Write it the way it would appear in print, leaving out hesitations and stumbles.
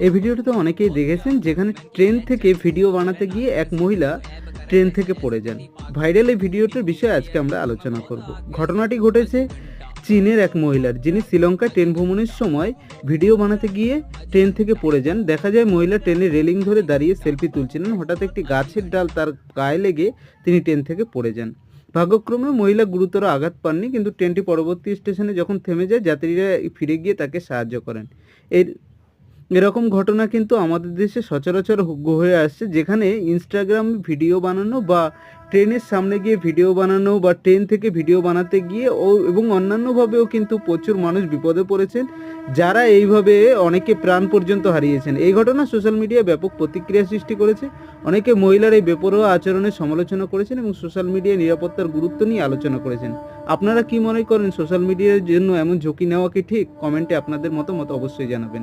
এই ভিডিওটিতে অনেকেই দেখেছেন যেখানে ট্রেন থেকে ভিডিও বানাতে গিয়ে এক মহিলা ট্রেন থেকে পড়ে যান। ভাইরাল এই ভিডিওটির বিষয়ে আজকে আমরা আলোচনা করব। ঘটনাটি ঘটেছে চীনের এক মহিলার, যিনি শ্রীলঙ্কায় ট্রেন ভ্রমণের সময় ভিডিও বানাতে গিয়ে ট্রেন থেকে পড়ে যান। দেখা যায় মহিলা ট্রেনের রেলিং ধরে দাঁড়িয়ে সেলফি তুলছিলেন, হঠাৎ একটি গাছের ডাল তার গায়ে লেগে তিনি ট্রেন থেকে পড়ে যান। ভাগ্যক্রমে মহিলা গুরুতর আঘাত পাননি, কিন্তু ট্রেনটি পরবর্তী স্টেশনে যখন থেমে যায় যাত্রীরা ফিরে গিয়ে তাকে সাহায্য করেন। এরকম ঘটনা কিন্তু আমাদের দেশে সচরাচর হয়ে আসছে, যেখানে ইনস্টাগ্রাম ভিডিও বানানো বা ট্রেনের সামনে গিয়ে ভিডিও বানানো বা ট্রেন থেকে ভিডিও বানাতে গিয়ে এবং অন্যান্যভাবেও কিন্তু প্রচুর মানুষ বিপদে পড়েছেন, যারা এইভাবে অনেকে প্রাণ পর্যন্ত হারিয়েছেন। এই ঘটনা সোশ্যাল মিডিয়ায় ব্যাপক প্রতিক্রিয়া সৃষ্টি করেছে। অনেকে মহিলার এই বেপরোয়া আচরণের সমালোচনা করেছেন এবং সোশ্যাল মিডিয়ায় নিরাপত্তার গুরুত্ব নিয়ে আলোচনা করেছেন। আপনারা কি মনে করেন, সোশ্যাল মিডিয়ার জন্য এমন ঝুঁকি নেওয়া কি ঠিক? কমেন্টে আপনাদের মতামত অবশ্যই জানাবেন।